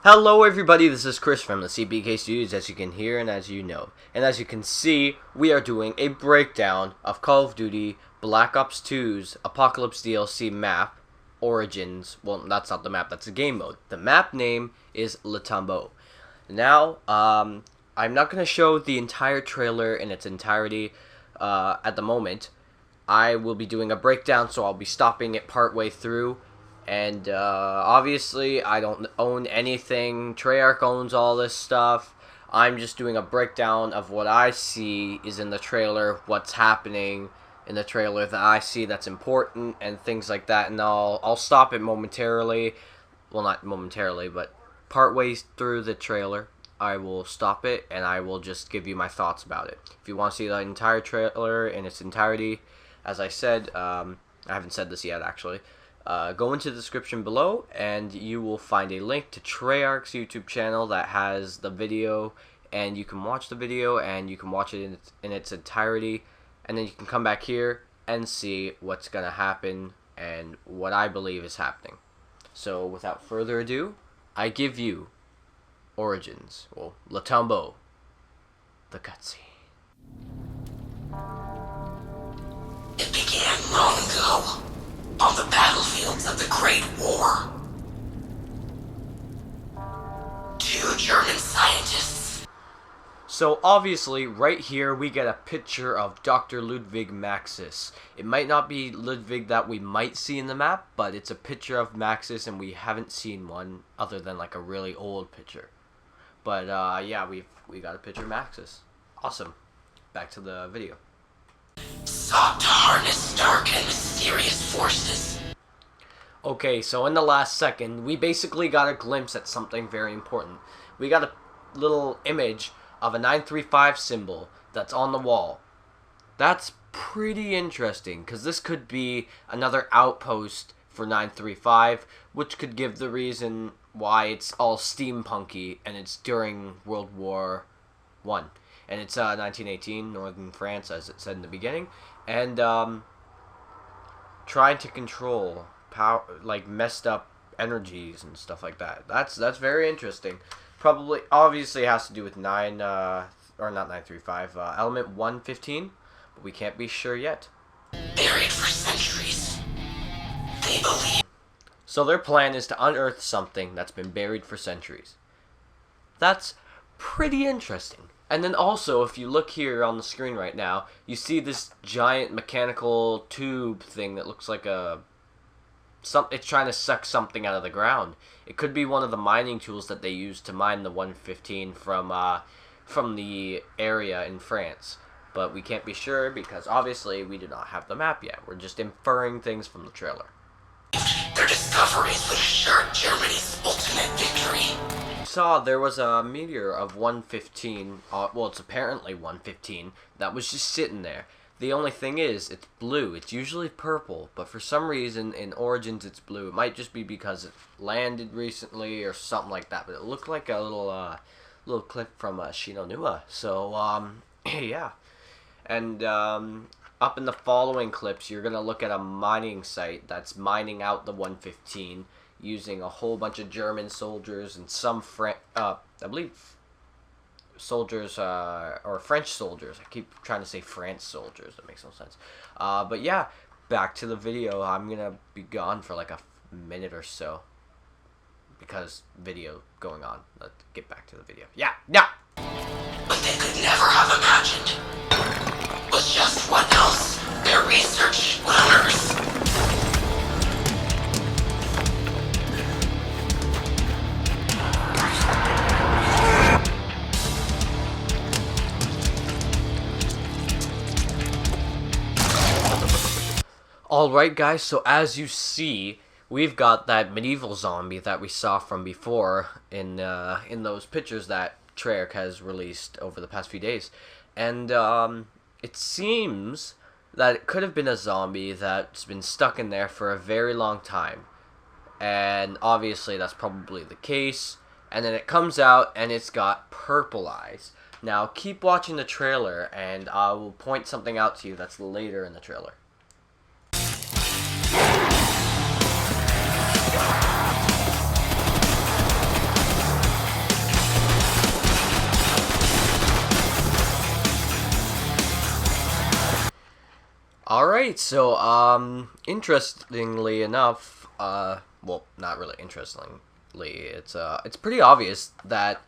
Hello everybody, this is Chris from the TheCPKStudios, as you can hear and as you know. And as you can see, we are doing a breakdown of Call of Duty Black Ops 2's Apocalypse DLC map, Origins. Well, that's not the map, that's the game mode. The map name is Le Tombeau. Now, I'm not going to show the entire trailer in its entirety at the moment. I will be doing a breakdown, so I'll be stopping it partway through. And obviously, I don't own anything. Treyarch owns all this stuff. I'm just doing a breakdown of what I see is in the trailer, what's happening in the trailer that I see that's important, and things like that. And I'll stop it momentarily. Well, not momentarily, but partway through the trailer, I will stop it, and I will just give you my thoughts about it. If you want to see the entire trailer in its entirety, as I said, I haven't said this yet, actually. Go into the description below and you will find a link to Treyarch's YouTube channel that has the video, and you can watch the video and you can watch it in its entirety, and then you can come back here and see what's gonna happen and what I believe is happening. So without further ado, I give you Origins, well, Le Tombeau, the cutscene. It began long ago, on the battlefields of the Great War. Two German scientists. So obviously, right here we get a picture of Dr. Ludwig Maxis. It might not be Ludwig that we might see in the map, but it's a picture of Maxis, and we haven't seen one other than like a really old picture. But yeah, we got a picture of Maxis. Awesome. Back to the video. Sought to harness dark and mysterious forces. Okay, so in the last second, we basically got a glimpse at something very important. We got a little image of a 935 symbol that's on the wall. That's pretty interesting, because this could be another outpost for 935, which could give the reason why it's all steampunky, and it's during World War I. And it's 1918, northern France, as it said in the beginning, and trying to control power, like messed up energies and stuff like that. That's very interesting. Probably, obviously, has to do with element 115, but we can't be sure yet. Buried for centuries, they believe. So their plan is to unearth something that's been buried for centuries. That's pretty interesting. And then also, if you look here on the screen right now, you see this giant mechanical tube thing that looks like it's trying to suck something out of the ground. It could be one of the mining tools that they use to mine the 115 from the area in France. But we can't be sure because obviously we do not have the map yet. We're just inferring things from the trailer. Their discoveries would assure Germany's ultimate victory. Saw there was a meteor of 115, well, it's apparently 115, that was just sitting there. The only thing is, it's blue. It's usually purple, but for some reason in Origins it's blue. It might just be because it landed recently or something like that, but it looked like a little clip from Shinonua. So yeah. And up in the following clips, you're gonna look at a mining site that's mining out the 115 using a whole bunch of German soldiers and some I believe soldiers or French soldiers. I keep trying to say France soldiers. That makes no sense. But yeah, back to the video. I'm gonna be gone for like a minute or so because video going on. Let's get back to the video. Yeah. What they could never have imagined was just what else their research would unearth. Alright guys, so as you see, we've got that medieval zombie that we saw from before in those pictures that Treyarch has released over the past few days. And it seems that it could have been a zombie that's been stuck in there for a very long time. And obviously that's probably the case. And then it comes out and it's got purple eyes. Now keep watching the trailer and I will point something out to you that's later in the trailer. Alright, so, interestingly enough, well, not really interestingly, it's pretty obvious that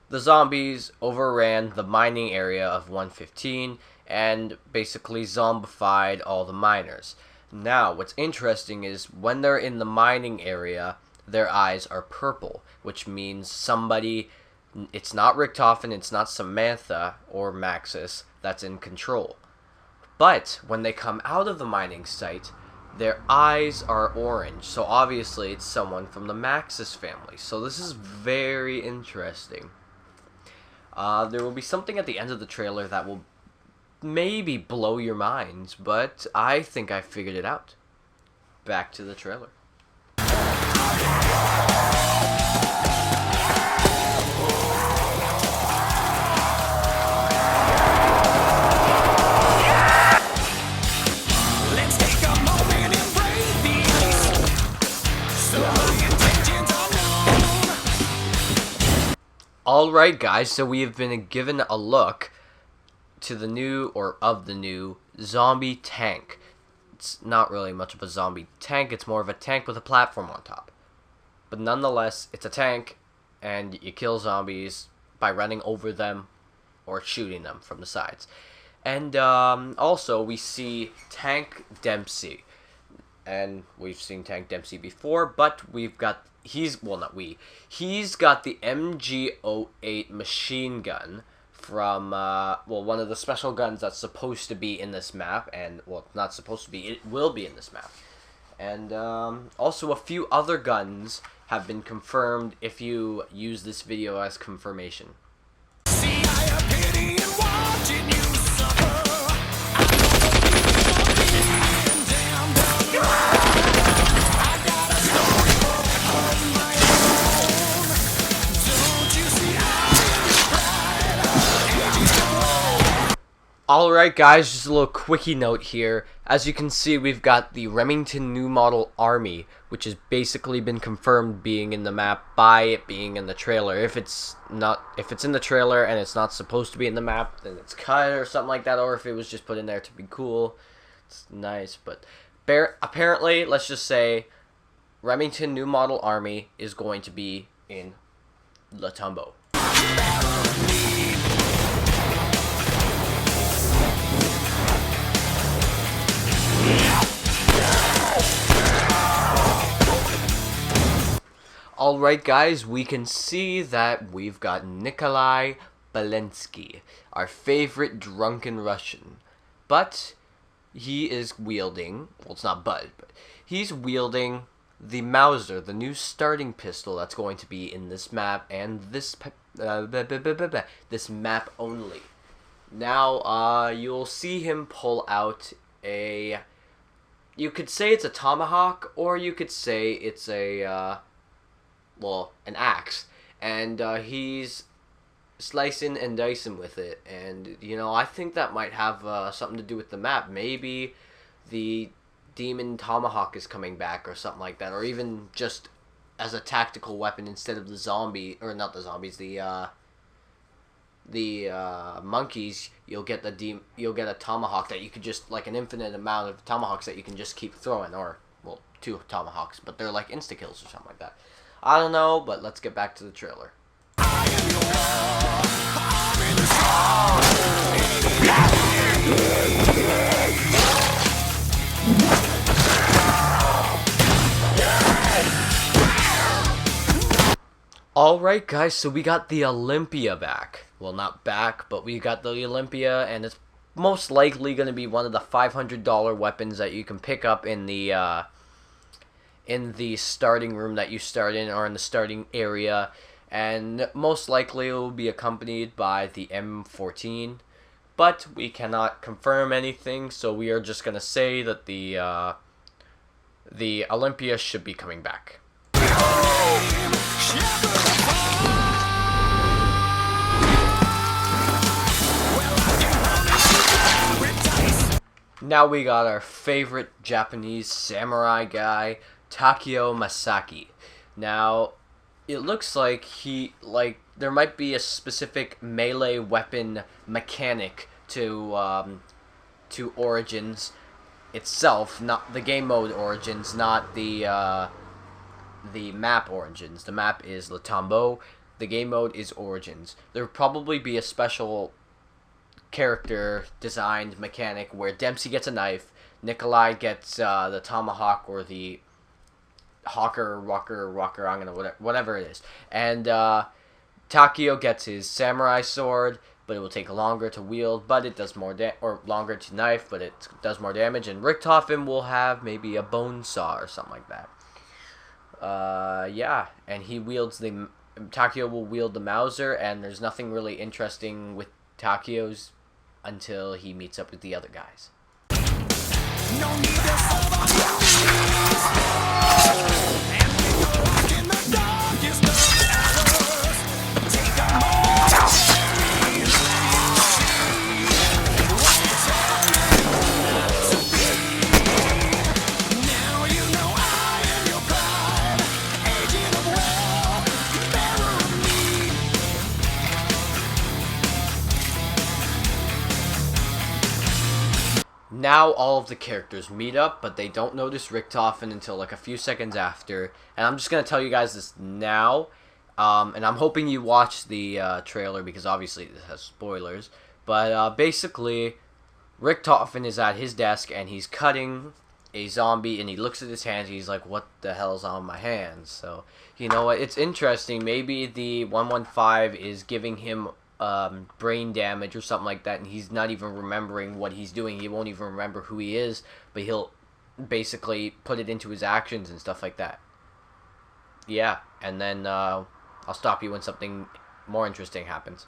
the zombies overran the mining area of 115 and basically zombified all the miners. Now, what's interesting is when they're in the mining area, their eyes are purple, which means somebody, it's not Richthofen, it's not Samantha or Maxis that's in control. But when they come out of the mining site, their eyes are orange, so obviously it's someone from the Maxis family. So this is very interesting. There will be something at the end of the trailer that will maybe blow your minds, but I think I figured it out. Back to the trailer. Alright guys, so we have been given a look to the new, or of the new, zombie tank. It's not really much of a zombie tank, it's more of a tank with a platform on top. But nonetheless, it's a tank, and you kill zombies by running over them or shooting them from the sides. And also, we see Tank Dempsey. And we've seen Tank Dempsey before, but we've got... He's got the MG08 machine gun from, one of the special guns that's supposed to be in this map, and, well, not supposed to be, it will be in this map. And, also a few other guns have been confirmed if you use this video as confirmation. See, I have pity in watching you suffer. Alright guys, just a little quickie note here. As you can see, we've got the Remington New Model Army, which has basically been confirmed being in the map by it being in the trailer. If it's in the trailer and it's not supposed to be in the map, then it's cut or something like that, or if it was just put in there to be cool, it's nice. But apparently, let's just say, Remington New Model Army is going to be in Latumbo. Alright guys, we can see that we've got Nikolai Vilensky, our favorite drunken Russian. But he is wielding, well it's not but he's wielding the Mauser, the new starting pistol that's going to be in this map and this map only. Now, you'll see him pull out a, you could say it's a tomahawk, or you could say it's a, an axe, and he's slicing and dicing with it, and you know, I think that might have something to do with the map. Maybe the demon tomahawk is coming back or something like that, or even just as a tactical weapon instead of the zombie, or not the zombies, the monkeys. You'll get a tomahawk that you could just, like an infinite amount of tomahawks that you can just keep throwing, or well, 2 tomahawks, but they're like insta kills or something like that. I don't know, but let's get back to the trailer. Alright guys, so we got the Olympia back. Well, not back, but we got the Olympia, and it's most likely going to be one of the $500 weapons that you can pick up in the starting room that you start in, or in the starting area, and most likely it will be accompanied by the M14, but we cannot confirm anything, so we are just going to say that the Olympia should be coming back. Now we got our favorite Japanese samurai guy, Takeo Masaki. Now, it looks like there might be a specific melee weapon mechanic to Origins itself, not the game mode origins, not the map origins. The map is Le Tombeau. The game mode is Origins. There will probably be a special character designed mechanic where Dempsey gets a knife, Nikolai gets the tomahawk or the rocker, whatever it is, and Takeo gets his samurai sword, but it will take longer to wield, but it does more longer to knife, but it does more damage. And Richthofen will have maybe a bone saw or something like that. Yeah, and he wields Takeo will wield the Mauser, and there's nothing really interesting with Takeo's until he meets up with the other guys. No need Now all of the characters meet up, but they don't notice Richthofen until like a few seconds after. And I'm just going to tell you guys this now. And I'm hoping you watch the trailer because obviously this has spoilers. But basically, Richthofen is at his desk and he's cutting a zombie and he looks at his hands and he's like, what the hell's on my hands? So, you know what, it's interesting. Maybe the 115 is giving him brain damage or something like that, and he's not even remembering what he's doing. He won't even remember who he is, but he'll basically put it into his actions and stuff like that. Yeah, and then I'll stop you when something more interesting happens.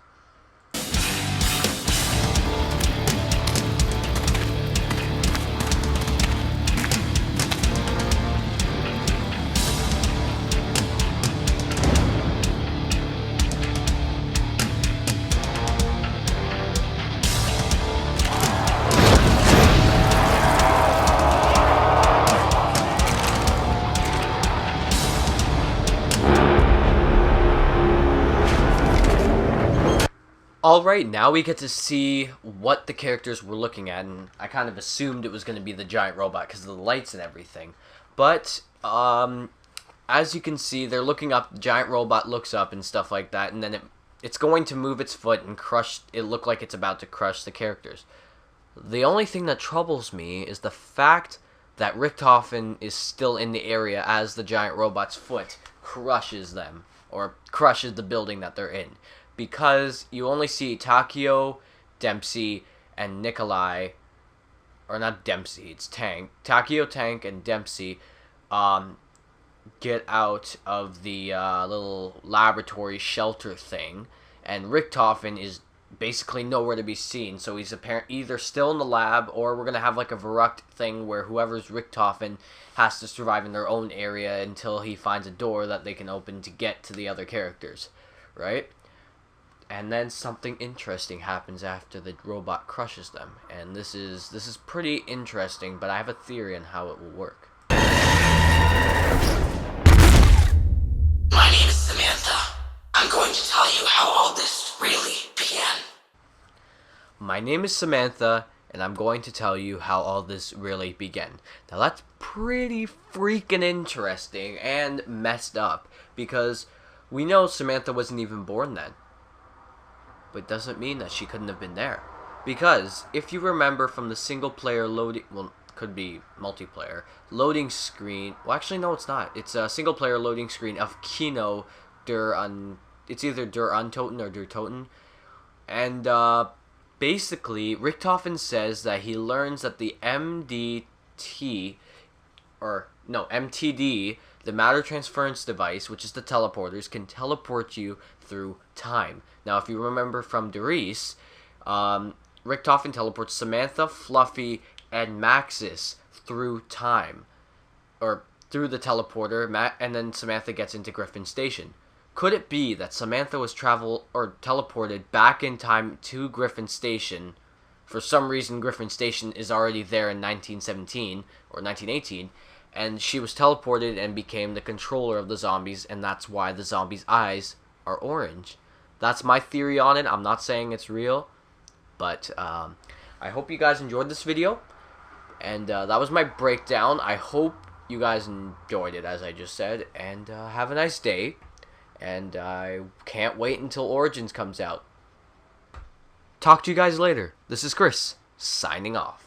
Alright, now we get to see what the characters were looking at, and I kind of assumed it was going to be the giant robot because of the lights and everything. But, as you can see, they're looking up, the giant robot looks up and stuff like that, and then it's going to move its foot and crush, it looked like it's about to crush the characters. The only thing that troubles me is the fact that Richthofen is still in the area as the giant robot's foot crushes them, or crushes the building that they're in. Because you only see Takeo, Dempsey, and Nikolai, or not Dempsey, it's Tank. Takeo, Tank, and Dempsey get out of the little laboratory shelter thing, and Richthofen is basically nowhere to be seen. So he's either still in the lab, or we're gonna have like a Verrucht thing where whoever's Richthofen has to survive in their own area until he finds a door that they can open to get to the other characters, right? And then something interesting happens after the robot crushes them, and this is pretty interesting, but I have a theory on how it will work. My name is Samantha. I'm going to tell you how all this really began. My name is Samantha, and I'm going to tell you how all this really began. Now that's pretty freaking interesting and messed up, because we know Samantha wasn't even born then. But it doesn't mean that she couldn't have been there. Because, if you remember from the single-player loading... Well, could be multiplayer. Loading screen... Well, actually, no, it's not. It's a single-player loading screen of Kino It's either Der Untoten or Der Toten. And, basically, Richthofen says that he learns that the MTD, the matter transference device, which is the teleporters, can teleport you through time. Now, if you remember from Doris, Richthofen teleports Samantha, Fluffy, and Maxis through time. Or through the teleporter, and then Samantha gets into Griffin Station. Could it be that Samantha was teleported back in time to Griffin Station? For some reason, Griffin Station is already there in 1917, or 1918, and she was teleported and became the controller of the zombies, and that's why the zombies' eyes are orange. That's my theory on it. I'm not saying it's real, but I hope you guys enjoyed this video. And that was my breakdown. I hope you guys enjoyed it, as I just said. And have a nice day. And I can't wait until Origins comes out. Talk to you guys later. This is Chris, signing off.